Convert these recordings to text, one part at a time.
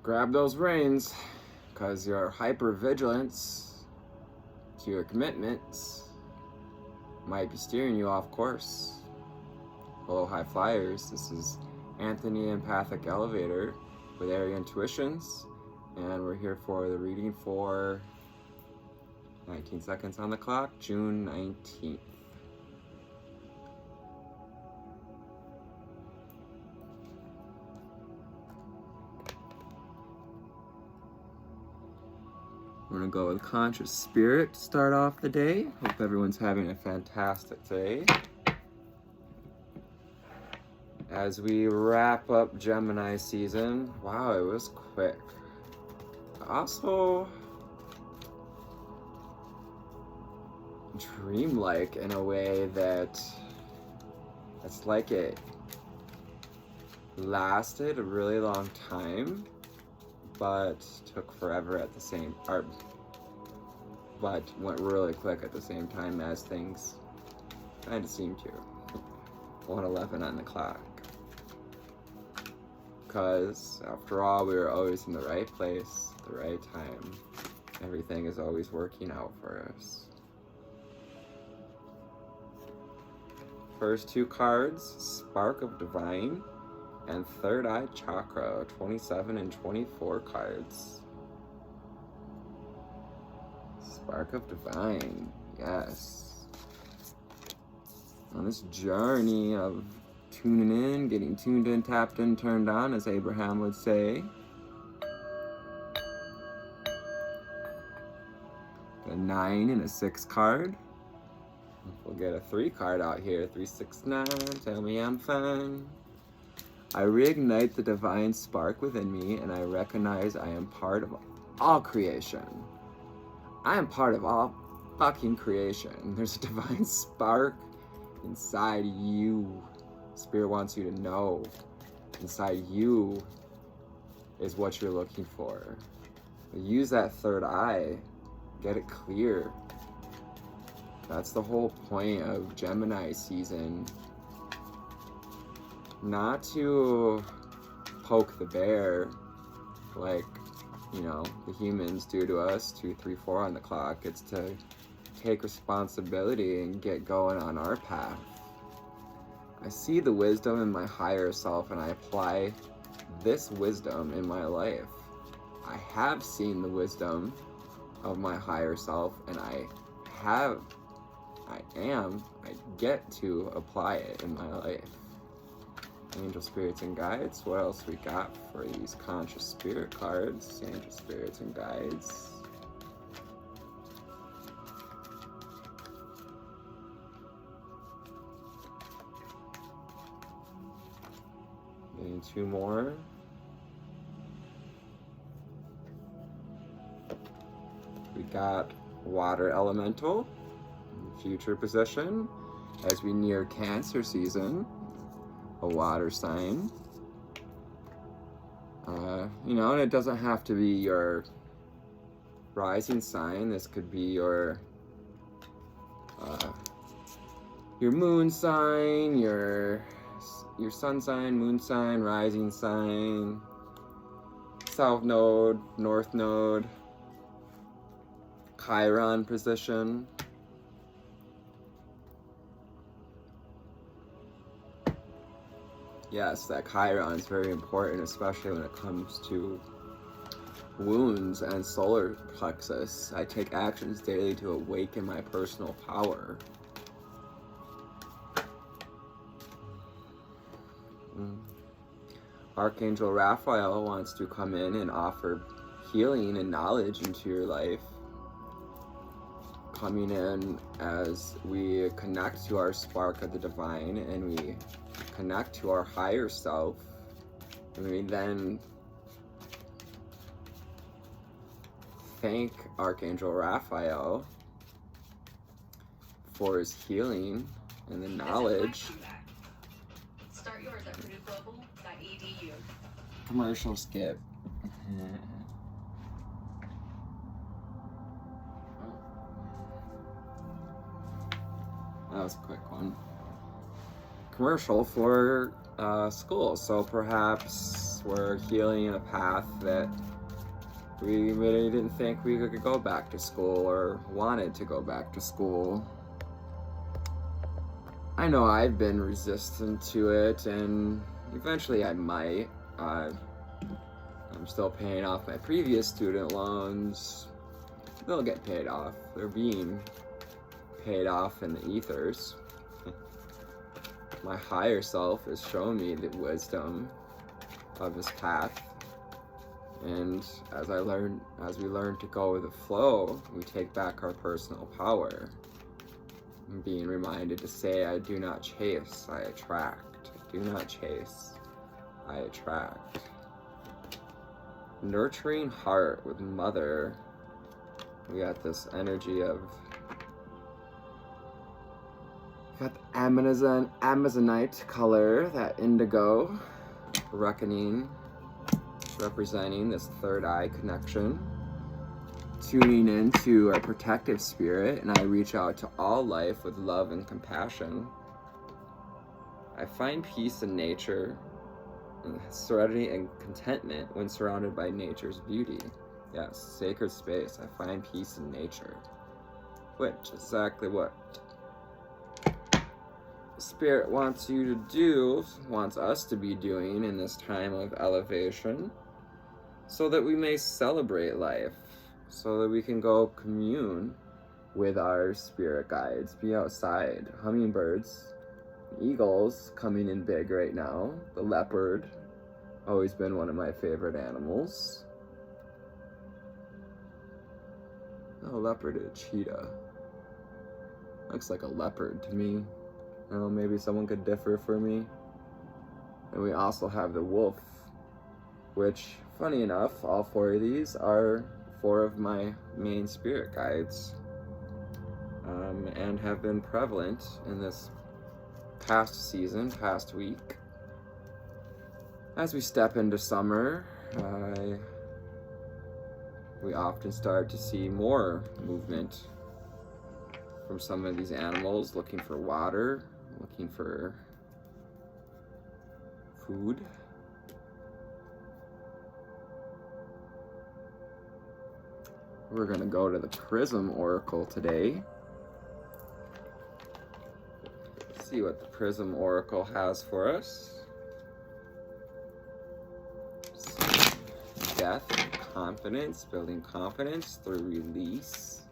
grab those reins, because your hypervigilance to your commitments might be steering you off course. Hello, high flyers. This is Anthony, Empathic Elevator with Area Intuitions, and we're here for the reading for 19 seconds on the clock, June 19th. We're gonna go with Conscious Spirit to start off the day. Hope everyone's having a fantastic day. As we wrap up Gemini season, wow, it was quick. Also, dreamlike in a way that it's like it lasted a really long time, but took forever at the same, but went really quick at the same time as things kind of seemed to. 1:11 on the clock. Because after all, we were always in the right place, at the right time. Everything is always working out for us. First two cards, Spark of Divine and Third Eye Chakra, 27 and 24 cards. Spark of Divine, yes. On this journey of tuning in, getting tuned in, tapped in, turned on, as Abraham would say. A 9 and a 6 card. We'll get a 3 card out here, 3, 6, 9, tell me I'm fine. I reignite the divine spark within me, and I recognize I am part of all creation. I am part of all fucking creation. There's a divine spark inside you. Spirit wants you to know inside you is what you're looking for. Use that third eye. Get it clear. That's the whole point of Gemini season. Not to poke the bear like, you know, the humans do to us, 2, 3, 4 on the clock. It's to take responsibility and get going on our path. I see the wisdom in my higher self, and I apply this wisdom in my life. I have seen the wisdom of my higher self, and I get to apply it in my life. Angel spirits and guides. What else we got for these conscious spirit cards? Angel spirits and guides. And 2 more. We got water elemental in future position as we near Cancer season. A water sign. You know, and it doesn't have to be your rising sign. This could be your moon sign, your sun sign, moon sign, rising sign, south node, north node, Chiron position. Yes, that Chiron is very important, especially when it comes to wounds and solar plexus. I take actions daily to awaken my personal power. Archangel Raphael wants to come in and offer healing and knowledge into your life. Coming in as we connect to our spark of the divine and we connect to our higher self, and we then thank Archangel Raphael for his healing and the knowledge. Start yours at purdueglobal.edu. Commercial skip. That was a quick one. Commercial for school, so perhaps We're healing in a path that we really didn't think we could go back to school or wanted to go back to school. I know I've been resistant to it, and eventually I might. I'm still paying off my previous student loans. They'll get paid off. They're being paid off in the ethers. My higher self has shown me the wisdom of this path. And as we learn to go with the flow, we take back our personal power. I'm being reminded to say, I do not chase, I attract. I do not chase, I attract. Nurturing heart with mother. We got this energy of, got the Amazonite color, that indigo, reckoning, representing this third eye connection, tuning into our protective spirit, and I reach out to all life with love and compassion. I find peace in nature, and serenity and contentment when surrounded by nature's beauty. Yes, sacred space. I find peace in nature, which is exactly what Spirit wants you to do, wants us to be doing in this time of elevation, so that we may celebrate life, so that we can go commune with our spirit guides, be outside. Hummingbirds, eagles coming in big right now. The leopard, always been one of my favorite animals. Oh, leopard or cheetah? Looks like a leopard to me. Oh, maybe someone could differ for me. And we also have the wolf, which, funny enough, all four of these are four of my main spirit guides, and have been prevalent in this past season, past week. As we step into summer, we often start to see more movement from some of these animals, looking for water, looking for food. We're going to go to the Prism Oracle today. See what the Prism Oracle has for us. Death, confidence, building confidence through release.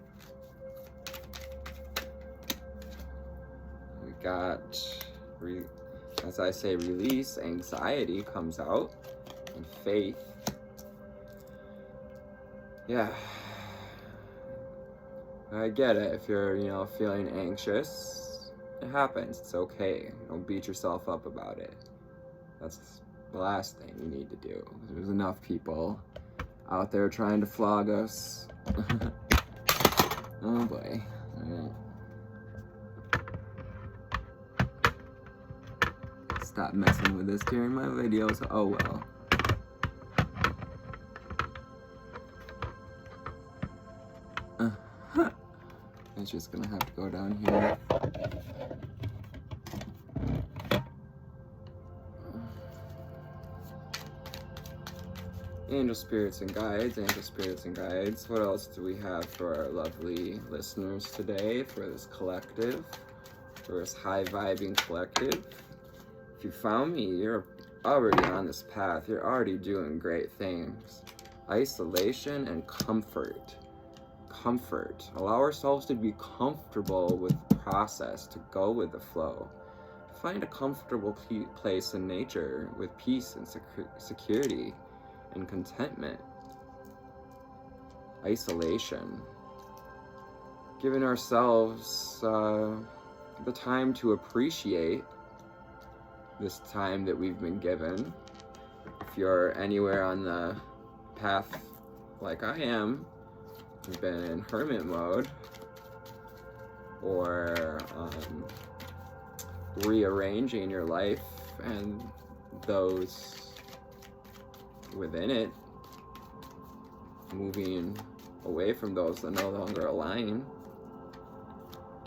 We got, as I say, release, anxiety comes out, and faith. Yeah. I get it. If you're, feeling anxious, it happens. It's okay. Don't beat yourself up about it. That's the last thing you need to do. There's enough people out there trying to flog us. Oh boy. All right. Stop messing with this during my videos. Oh well. It's just gonna have to go down here. Angel spirits and guides, angel spirits and guides. What else do we have for our lovely listeners today, for this collective, for this high vibing collective? If you found me, you're already on this path. You're already doing great things. Isolation and comfort. Comfort. Allow ourselves to be comfortable with the process, to go with the flow. Find a comfortable place in nature with peace and security and contentment. Isolation. Giving ourselves the time to appreciate this time that we've been given. If you're anywhere on the path like I am, you've been in hermit mode, or rearranging your life and those within it, moving away from those that no longer align,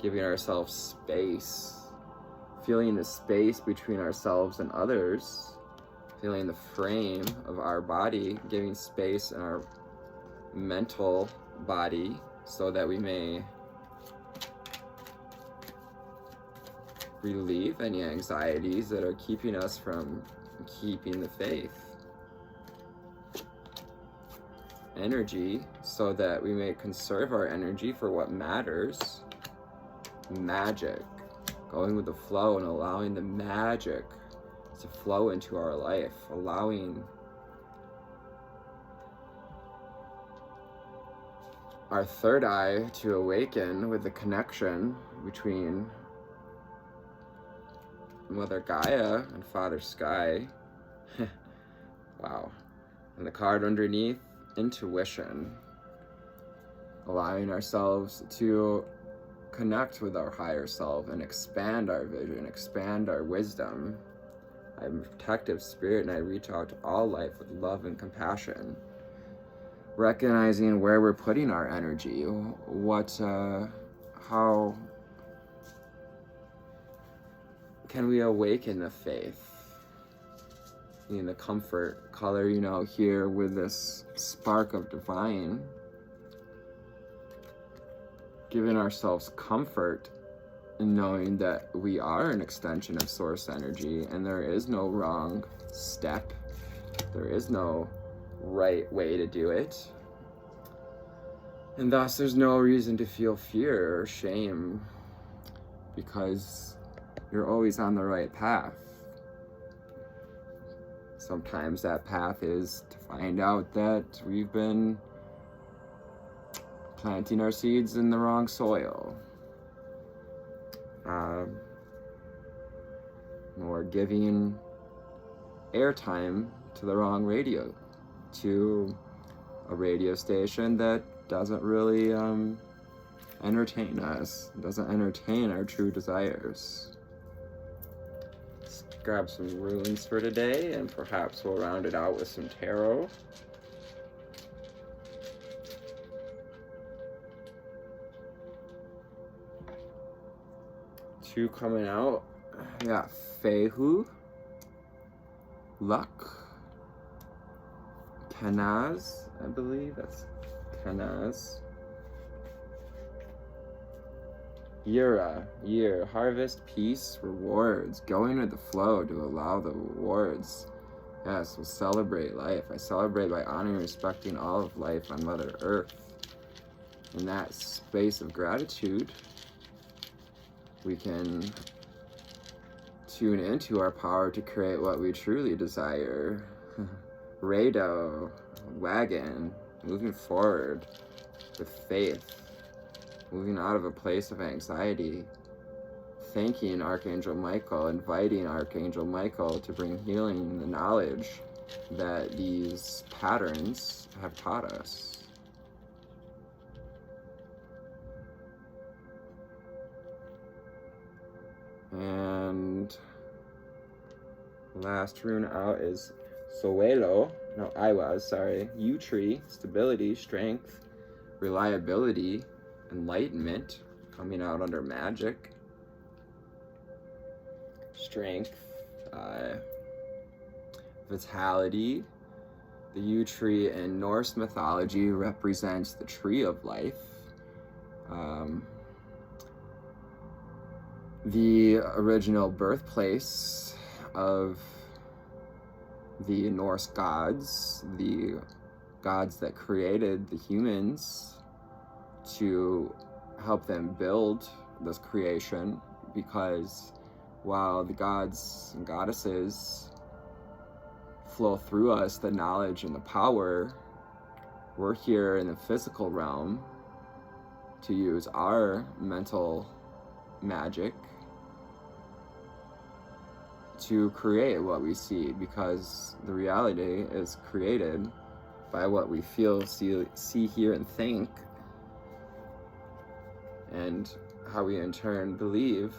giving ourselves space, feeling the space between ourselves and others, feeling the frame of our body, giving space in our mental body so that we may relieve any anxieties that are keeping us from keeping the faith. Energy so that we may conserve our energy for what matters. Magic, going with the flow and allowing the magic to flow into our life, allowing our third eye to awaken with the connection between Mother Gaia and Father Sky. Wow. And the card underneath, intuition, allowing ourselves to connect with our higher self and expand our vision, expand our wisdom. I'm a protective spirit and I reach out to all life with love and compassion, recognizing where we're putting our energy, how can we awaken the faith in the comfort color, here with this spark of divine, giving ourselves comfort in knowing that we are an extension of source energy and there is no wrong step, there is no right way to do it, and thus there's no reason to feel fear or shame because you're always on the right path. Sometimes that path is to find out that we've been planting our seeds in the wrong soil, or giving airtime to the wrong radio, to a radio station that doesn't really entertain us, doesn't entertain our true desires. Let's grab some runes for today, and perhaps we'll round it out with some tarot. Two coming out. We got Fehu, Luck, Kanaz, I believe that's Kanaz. Yura, year, harvest, peace, rewards, going with the flow to allow the rewards. Yes, we'll celebrate life. I celebrate by honoring and respecting all of life on Mother Earth. In that space of gratitude, we can tune into our power to create what we truly desire. Rado, wagon, moving forward with faith, moving out of a place of anxiety, thanking Archangel Michael, inviting Archangel Michael to bring healing and the knowledge that these patterns have taught us. And last rune out is yew tree, stability, strength, reliability, enlightenment, coming out under magic, strength, vitality. The yew tree in Norse mythology represents the tree of life. The original birthplace of the Norse gods, the gods that created the humans to help them build this creation, because while the gods and goddesses flow through us the knowledge and the power, we're here in the physical realm to use our mental magic to create what we see, because the reality is created by what we feel, see, hear, and think, and how we in turn believe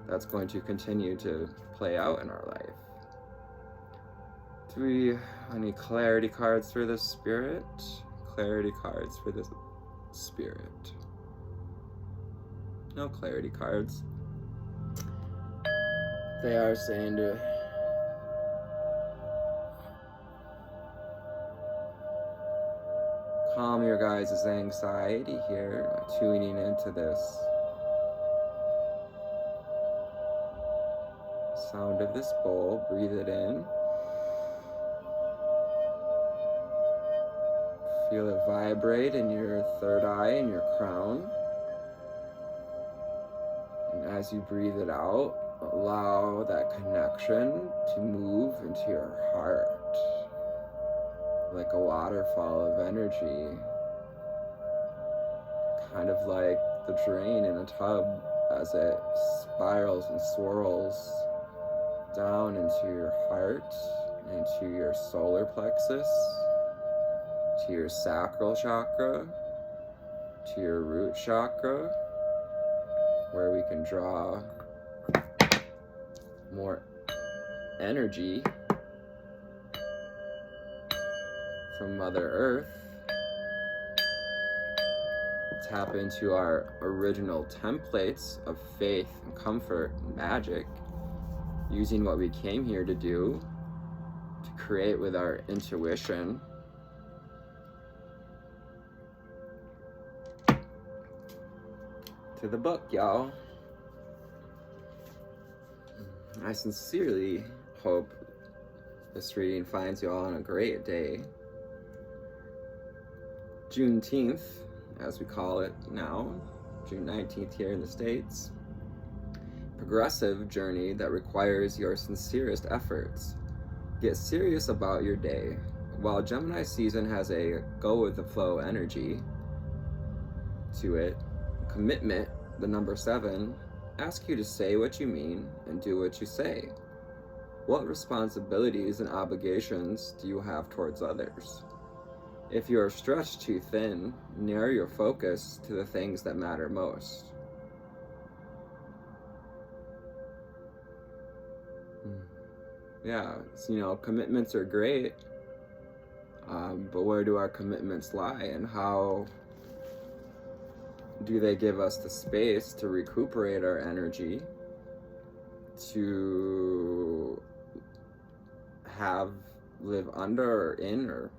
that's going to continue to play out in our life. Do we any clarity cards for the spirit? Clarity cards for the spirit. No clarity cards. They are saying to calm your guys' anxiety here, tuning into this sound of this bowl. Breathe it in. Feel it vibrate in your third eye and your crown. And as you breathe it out, allow that connection to move into your heart like a waterfall of energy, kind of like the drain in a tub as it spirals and swirls down into your heart, into your solar plexus, to your sacral chakra, to your root chakra, where we can draw more energy from Mother Earth, tap into our original templates of faith and comfort and magic, using what we came here to do, to create with our intuition. To the book, y'all. I sincerely hope this reading finds you all on a great day. Juneteenth, as we call it now, June 19th here in the States. Progressive journey that requires your sincerest efforts. Get serious about your day. While Gemini season has a go with the flow energy to it, commitment, the number 7, asks you to say what you mean and do what you say. What responsibilities and obligations do you have towards others? If you are stretched too thin, narrow your focus to the things that matter most. Yeah, so, commitments are great, but where do our commitments lie, and how do they give us the space to recuperate our energy, to live under or in or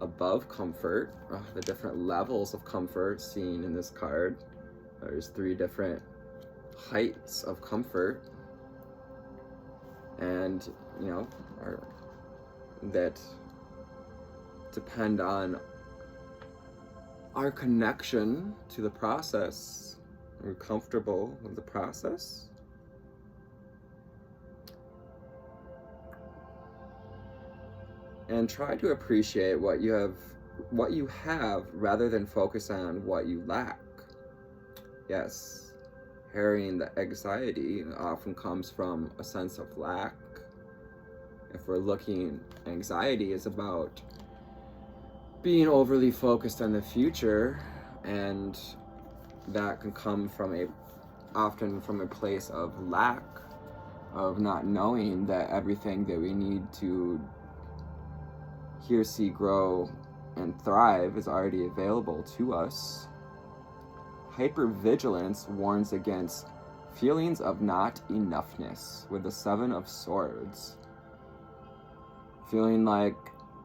above comfort, the different levels of comfort seen in this card. There's 3 different heights of comfort, and that depend on our connection to the process. Are we comfortable with the process? And try to appreciate what you have rather than focus on what you lack. Yes, carrying the anxiety often comes from a sense of lack. If we're looking, anxiety is about being overly focused on the future, and that can come often from a place of lack, of not knowing that everything that we need to hear, see, grow, and thrive is already available to us. Hypervigilance warns against feelings of not enoughness with the 7 of Swords. Feeling like,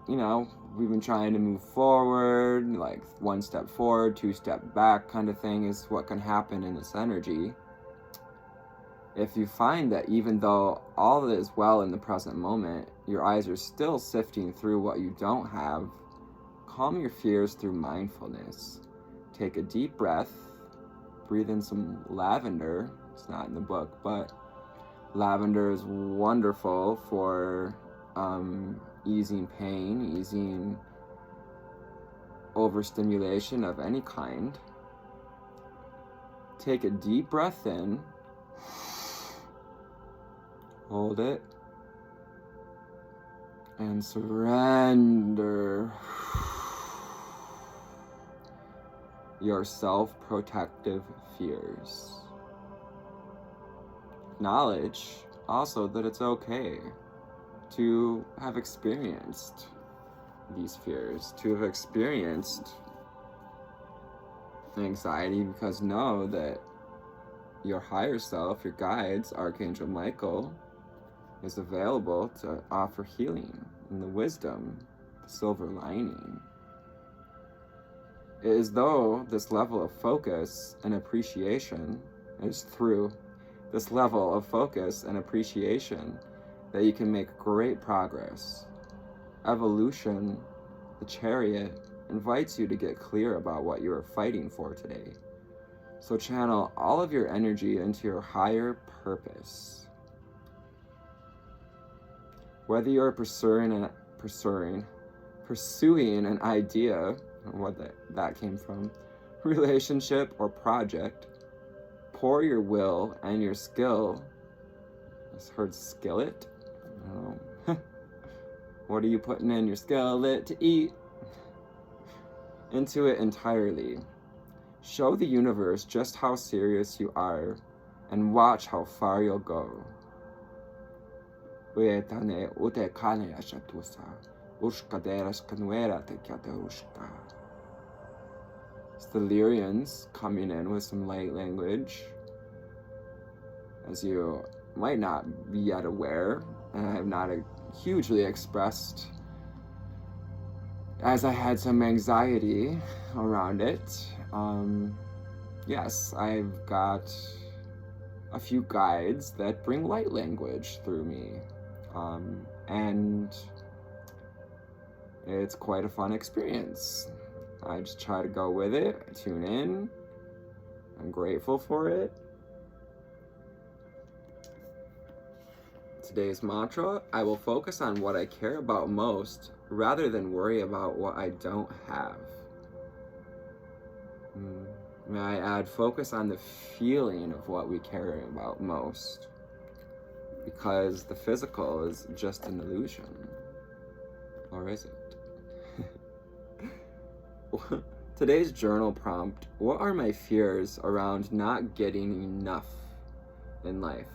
we've been trying to move forward, like 1 step forward, 2 step back kind of thing is what can happen in this energy. If you find that even though all is well in the present moment, your eyes are still sifting through what you don't have, calm your fears through mindfulness. Take a deep breath, breathe in some lavender. It's not in the book, but lavender is wonderful for easing pain, easing overstimulation of any kind. Take a deep breath in, hold it, and surrender your self-protective fears. Acknowledge also that it's okay to have experienced these fears, to have experienced anxiety, because know that your higher self, your guides, Archangel Michael, is available to offer healing and the wisdom, the silver lining. It is though this level of focus and appreciation is through this level of focus and appreciation that you can make great progress. Evolution, the chariot, invites you to get clear about what you are fighting for today. So channel all of your energy into your higher purpose. Whether you're pursuing an idea, what that came from, relationship or project, pour your will and your skill. I just heard skillet. I don't know. What are you putting in your skillet to eat? Into it entirely. Show the universe just how serious you are and watch how far you'll go. It's the Lyrians coming in with some light language. As you might not be yet aware, and I have not hugely expressed, as I had some anxiety around it. Yes, I've got a few guides that bring light language through me. And it's quite a fun experience. I just try to go with it, I tune in, I'm grateful for it. Today's mantra: I will focus on what I care about most rather than worry about what I don't have. May I add focus on the feeling of what we care about most, because the physical is just an illusion. Or is it? Today's journal prompt: what are my fears around not getting enough in life?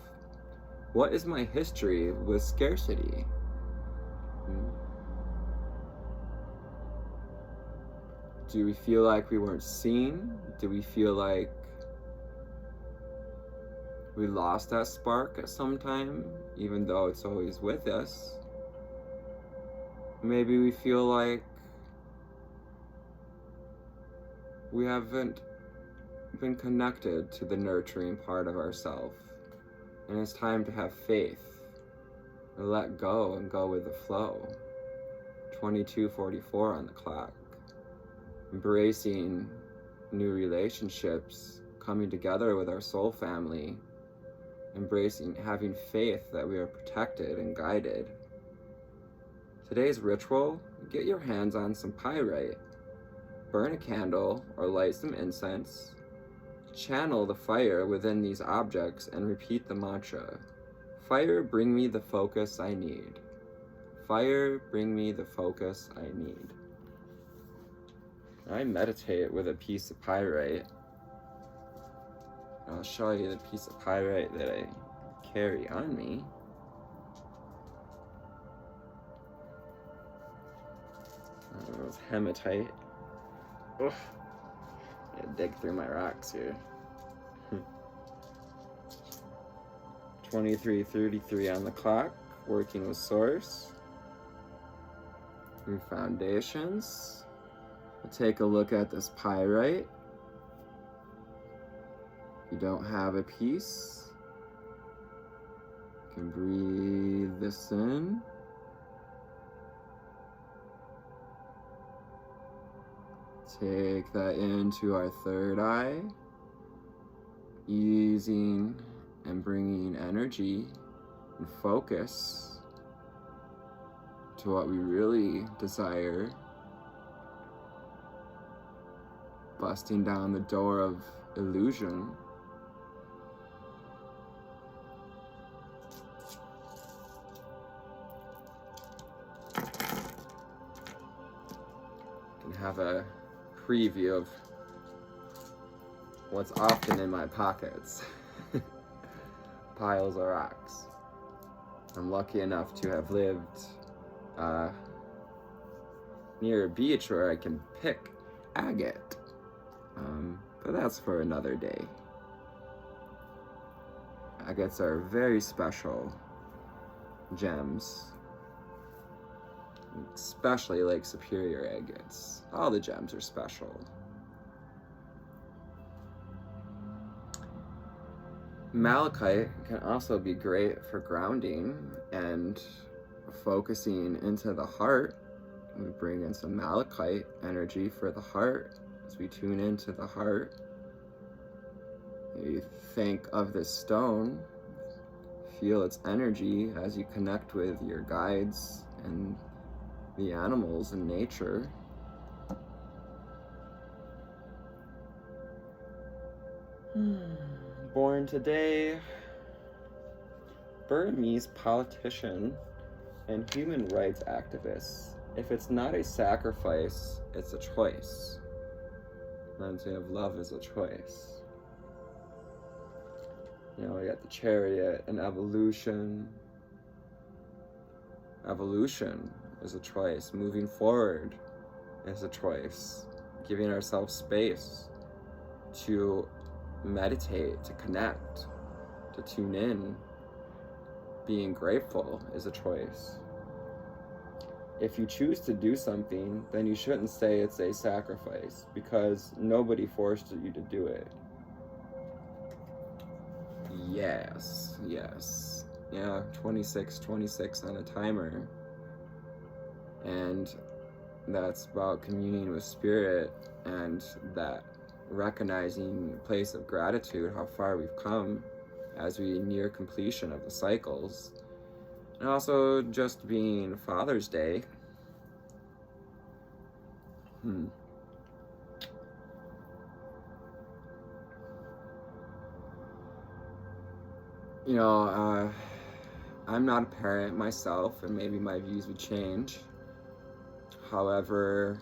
What is my history with scarcity? Do we feel like we weren't seen? Do we feel like we lost that spark at some time, even though it's always with us? Maybe we feel like we haven't been connected to the nurturing part of ourselves. And it's time to have faith, and let go and go with the flow. 22:44 on the clock. Embracing new relationships, coming together with our soul family, embracing, having faith that we are protected and guided. Today's ritual: get your hands on some pyrite, burn a candle or light some incense, channel the fire within these objects and repeat the mantra: fire, bring me the focus I need. Fire, bring me the focus I need. I meditate with a piece of pyrite. I'll show you the piece of pyrite that I carry on me. It's hematite. Ugh. I dig through my rocks here. 23:33 on the clock, working with source. New foundations. We'll take a look at this pyrite. If you don't have a piece, you can breathe this in. Take that into our third eye, easing and bringing energy and focus to what we really desire, busting down the door of illusion. You can have a preview of what's often in my pockets. Piles of rocks. I'm lucky enough to have lived near a beach where I can pick agate, but that's for another day. Agates are very special gems, especially Lake Superior agates. All the gems are special, Malachite can also be great for grounding and focusing into the heart. We bring in some malachite energy for the heart as we tune into the heart. You think of this stone, feel its energy as you connect with your guides and the animals in nature. Born today, Burmese politician and human rights activist. If it's not a sacrifice, it's a choice. Reminds me of love as a choice. You know, we got the chariot and evolution. Evolution is a choice. Moving forward is a choice. Giving ourselves space to meditate, to connect, to tune in. Being grateful is a choice. If you choose to do something, then you shouldn't say it's a sacrifice, because nobody forced you to do it. Yes. Yeah, 26 on a timer. And that's about communing with spirit and that recognizing place of gratitude, how far we've come as we near completion of the cycles. And also just being Father's Day. You know, I'm not a parent myself, and maybe my views would change. However,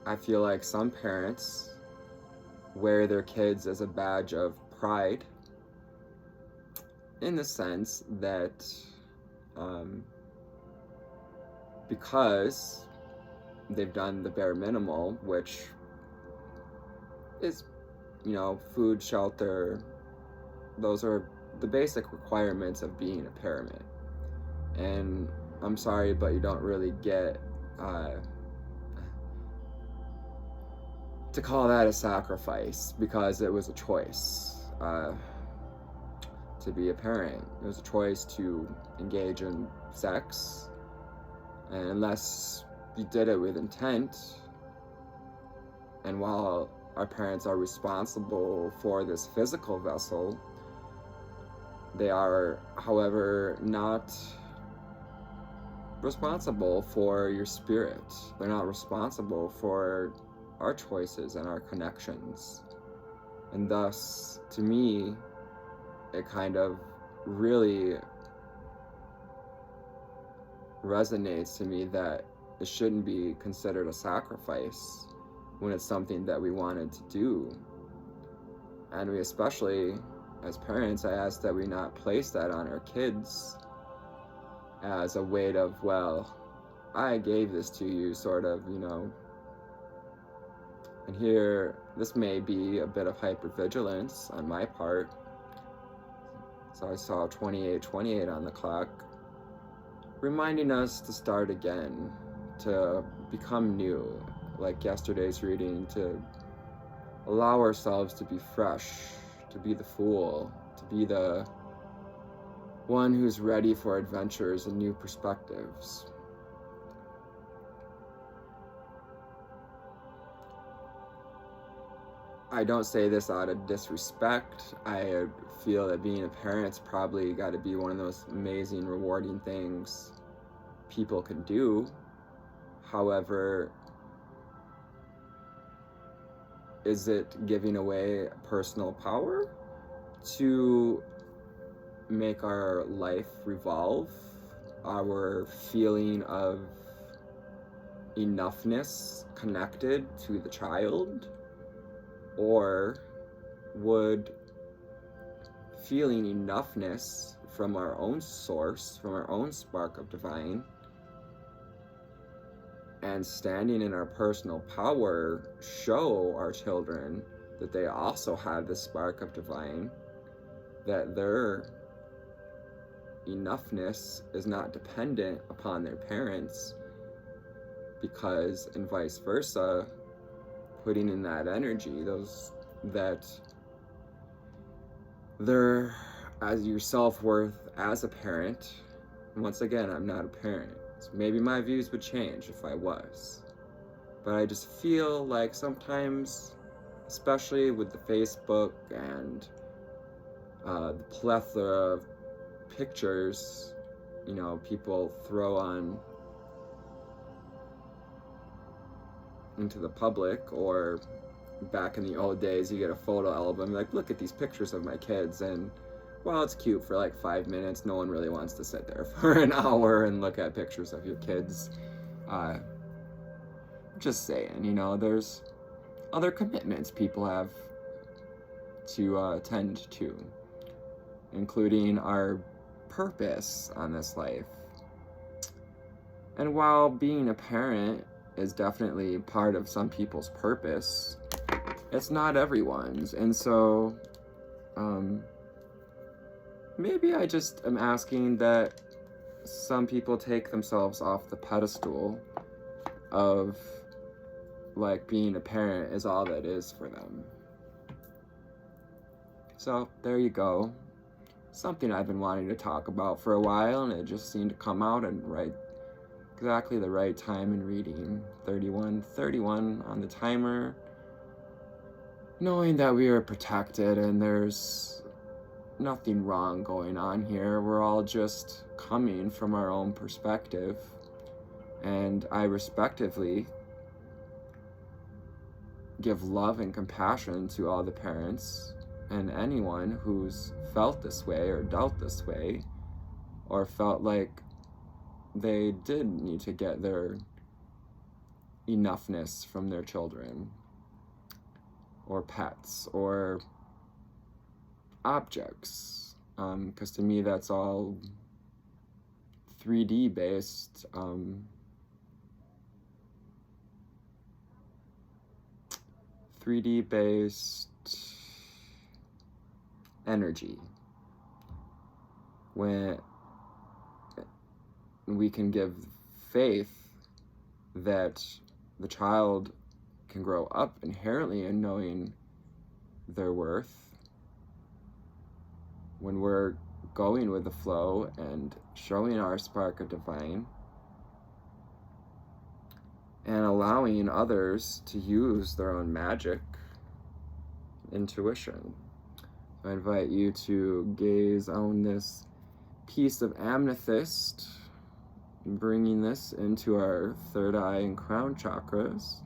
I feel like some parents wear their kids as a badge of pride, in the sense that because they've done the bare minimal, which is, you know, food, shelter, those are the basic requirements of being a parent. And I'm sorry, but you don't really get to call that a sacrifice, because it was a choice to be a parent. It was a choice to engage in sex, and unless you did it with intent, and while our parents are responsible for this physical vessel, they are, however, not responsible for your spirit. They're not responsible for our choices and our connections. And thus, to me, it kind of really resonates to me that it shouldn't be considered a sacrifice when it's something that we wanted to do. And we, especially as parents, I ask that we not place that on our kids as a weight of, well, I gave this to you, sort of, you know. And here, this may be a bit of hypervigilance on my part. So I saw 28:28 on the clock, reminding us to start again, to become new, like yesterday's reading, to allow ourselves to be fresh, to be the fool, to be the one who's ready for adventures and new perspectives. I don't say this out of disrespect. I feel that being a parent's probably got to be one of those amazing, rewarding things people can do. However, is it giving away personal power to make our life revolve, our feeling of enoughness connected to the child? Or would feeling enoughness from our own source, from our own spark of divine, and standing in our personal power, show our children that they also have this spark of divine, that their enoughness is not dependent upon their parents, because, and vice versa, putting in that energy, that there, as your self-worth as a parent, and once again, I'm not a parent, so maybe my views would change if I was. But I just feel like sometimes, especially with the Facebook and the plethora of pictures, people throw on into the public, or back in the old days, you get a photo album, like, look at these pictures of my kids, and while it's cute for like 5 minutes, no one really wants to sit there for an hour and look at pictures of your kids. Just saying, there's other commitments people have to tend to, including our purpose on this life. And while being a parent is definitely part of some people's purpose, it's not everyone's. And so maybe I just am asking that some people take themselves off the pedestal of like being a parent is all that is for them. So there you go. Something I've been wanting to talk about for a while, and it just seemed to come out and exactly the right time in reading. 31 on the timer. Knowing that we are protected and there's nothing wrong going on here. We're all just coming from our own perspective. And I respectively give love and compassion to all the parents and anyone who's felt this way or dealt this way or felt like they did need to get their enoughness from their children or pets or objects, because to me that's all 3D based, 3D based energy. When we can give faith that the child can grow up inherently in knowing their worth, when we're going with the flow and showing our spark of divine and allowing others to use their own magic, intuition. I invite you to gaze on this piece of amethyst, bringing this into our third eye and crown chakras.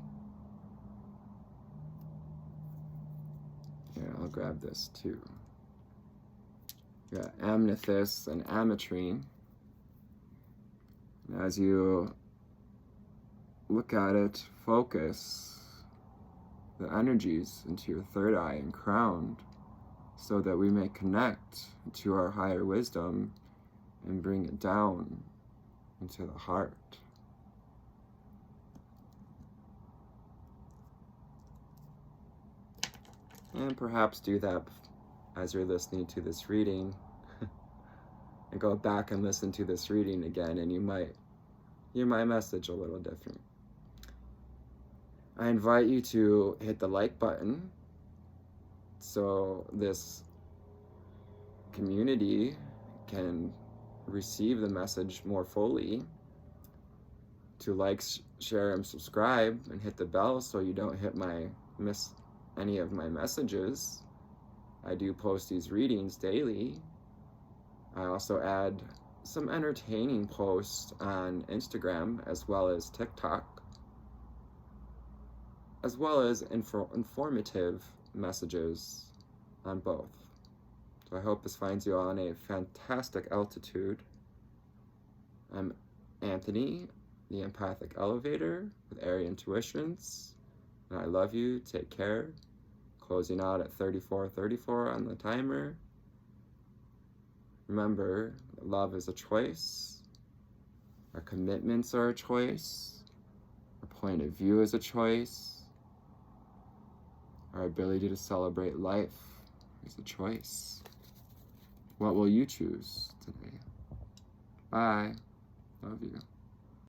Here, I'll grab this too. You got amethyst and ametrine. And as you look at it, focus the energies into your third eye and crown so that we may connect to our higher wisdom and bring it down into the heart. And perhaps do that as you're listening to this reading and go back and listen to this reading again, and you might hear my message a little different. I invite you to hit the like button so this community can receive the message more fully. To like, share, and subscribe, and hit the bell so you don't miss any of my messages. I do post these readings daily. I also add some entertaining posts on Instagram as well as TikTok, as well as informative messages on both. So I hope this finds you on a fantastic altitude. I'm Anthony, the Empathic Elevator with Area Intuitions, and I love you. Take care. Closing out at 34:34 on the timer. Remember, love is a choice. Our commitments are a choice. Our point of view is a choice. Our ability to celebrate life is a choice. What will you choose today? Bye. Love you.